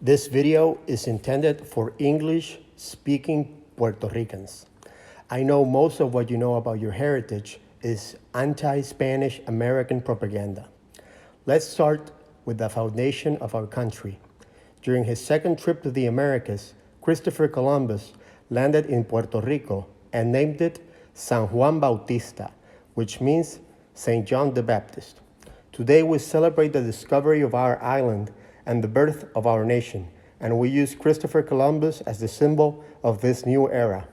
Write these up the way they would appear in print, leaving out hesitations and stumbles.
This video is intended for English-speaking Puerto Ricans. I know most of what you know about your heritage is anti-Spanish American propaganda. Let's start with the foundation of our country. During his second trip to the Americas, Christopher Columbus landed in Puerto Rico and named it San Juan Bautista, which means St. John the Baptist. Today we celebrate the discovery of our island and the birth of our nation, and we use Christopher Columbus as the symbol of this new era.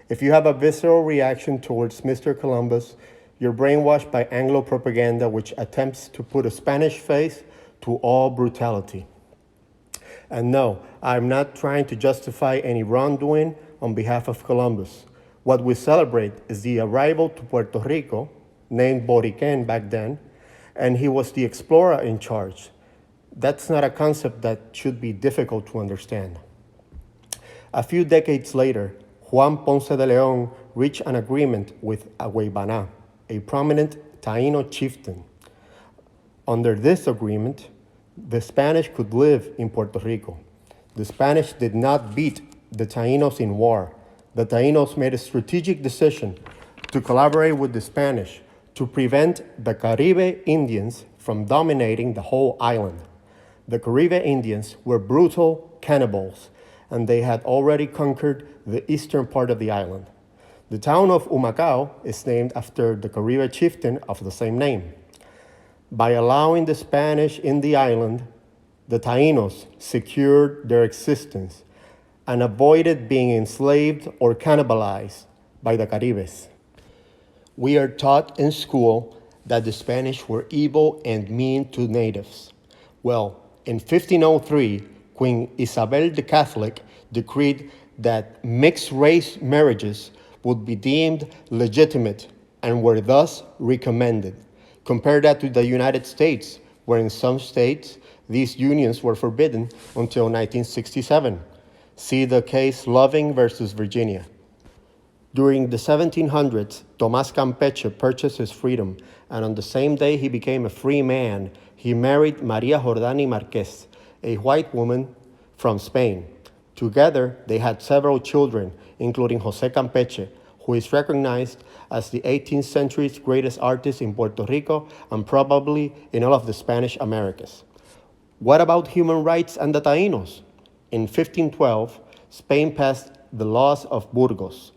If you have a visceral reaction towards Mr. Columbus, you're brainwashed by Anglo propaganda which attempts to put a Spanish face to all brutality. And no, I'm not trying to justify any wrongdoing on behalf of Columbus. What we celebrate is the arrival to Puerto Rico, named Boriquen back then, and he was the explorer in charge. That's not a concept that should be difficult to understand. A few decades later, Juan Ponce de León reached an agreement with Agüeybaná, a prominent Taíno chieftain. Under this agreement, the Spanish could live in Puerto Rico. The Spanish did not beat the Taínos in war. The Taínos made a strategic decision to collaborate with the Spanish to prevent the Caribe Indians from dominating the whole island. The Caribe Indians were brutal cannibals, and they had already conquered the eastern part of the island. The town of Humacao is named after the Caribe chieftain of the same name. By allowing the Spanish in the island, the Taínos secured their existence and avoided being enslaved or cannibalized by the Caribes. We are taught in school that the Spanish were evil and mean to natives. Well, in 1503, Queen Isabel the Catholic decreed that mixed-race marriages would be deemed legitimate and were thus recommended. Compare that to the United States, where in some states these unions were forbidden until 1967. See the case Loving versus Virginia. During the 1700s, Tomás Campeche purchased his freedom, and on the same day he became a free man, he married Maria Jordani Marquez, a white woman from Spain. Together, they had several children, including José Campeche, who is recognized as the 18th century's greatest artist in Puerto Rico and probably in all of the Spanish Americas. What about human rights and the Taínos? In 1512, Spain passed the laws of Burgos.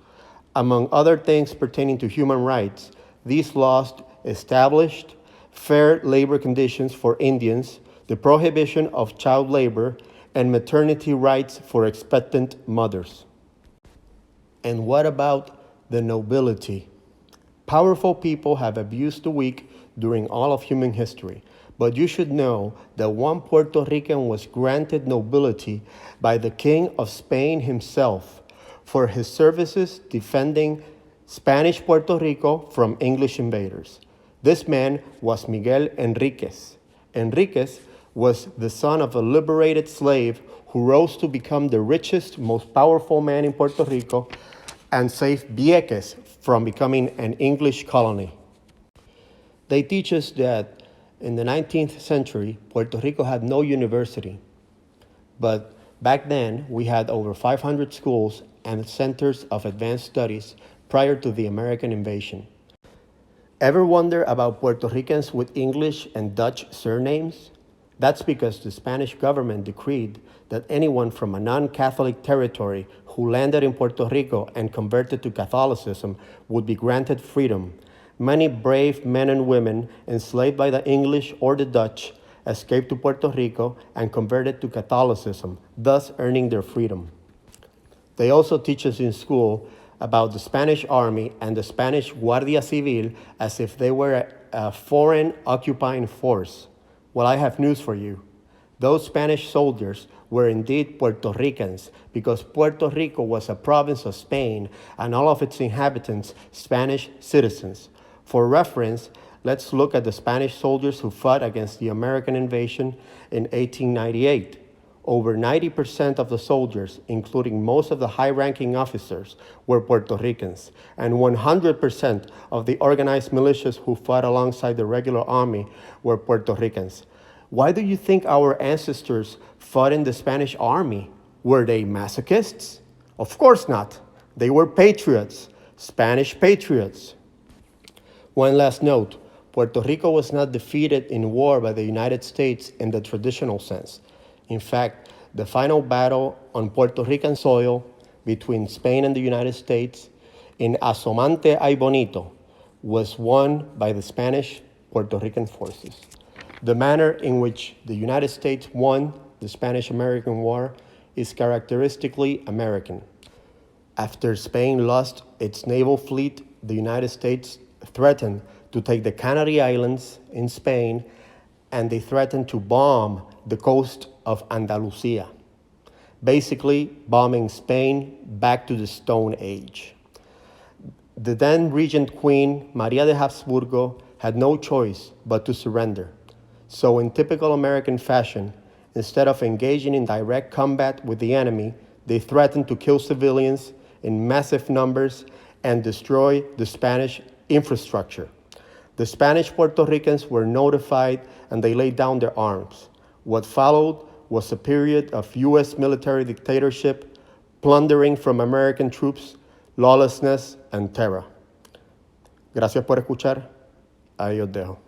Among other things pertaining to human rights, these laws established fair labor conditions for Indians, the prohibition of child labor, and maternity rights for expectant mothers. And what about the nobility? Powerful people have abused the weak during all of human history, but you should know that one Puerto Rican was granted nobility by the King of Spain himself for his services defending Spanish Puerto Rico from English invaders. This man was Miguel Enriquez. Enriquez was the son of a liberated slave who rose to become the richest, most powerful man in Puerto Rico and saved Vieques from becoming an English colony. They teach us that in the 19th century, Puerto Rico had no university, but back then we had over 500 schools and centers of advanced studies prior to the American invasion. Ever wonder about Puerto Ricans with English and Dutch surnames? That's because the Spanish government decreed that anyone from a non-Catholic territory who landed in Puerto Rico and converted to Catholicism would be granted freedom. Many brave men and women enslaved by the English or the Dutch escaped to Puerto Rico and converted to Catholicism, thus earning their freedom. They also teach us in school about the Spanish Army and the Spanish Guardia Civil as if they were a foreign occupying force. Well, I have news for you. Those Spanish soldiers were indeed Puerto Ricans because Puerto Rico was a province of Spain and all of its inhabitants Spanish citizens. For reference, let's look at the Spanish soldiers who fought against the American invasion in 1898. Over 90% of the soldiers, including most of the high-ranking officers, were Puerto Ricans, and 100% of the organized militias who fought alongside the regular army were Puerto Ricans. Why do you think our ancestors fought in the Spanish army? Were they masochists? Of course not. They were patriots, Spanish patriots. One last note, Puerto Rico was not defeated in war by the United States in the traditional sense. In fact, the final battle on Puerto Rican soil between Spain and the United States in Asomante ay Bonito was won by the Spanish Puerto Rican forces. The manner in which the United States won the Spanish-American War is characteristically American. After Spain lost its naval fleet, the United States threatened to take the Canary Islands in Spain, and they threatened to bomb the coast of Andalusia, basically bombing Spain back to the Stone Age. The then regent queen, Maria de Habsburgo, had no choice but to surrender. So in typical American fashion, instead of engaging in direct combat with the enemy, they threatened to kill civilians in massive numbers and destroy the Spanish infrastructure. The Spanish Puerto Ricans were notified and they laid down their arms. What followed was a period of U.S. military dictatorship, plundering from American troops, lawlessness, and terror. Gracias por escuchar. Ahí os dejo.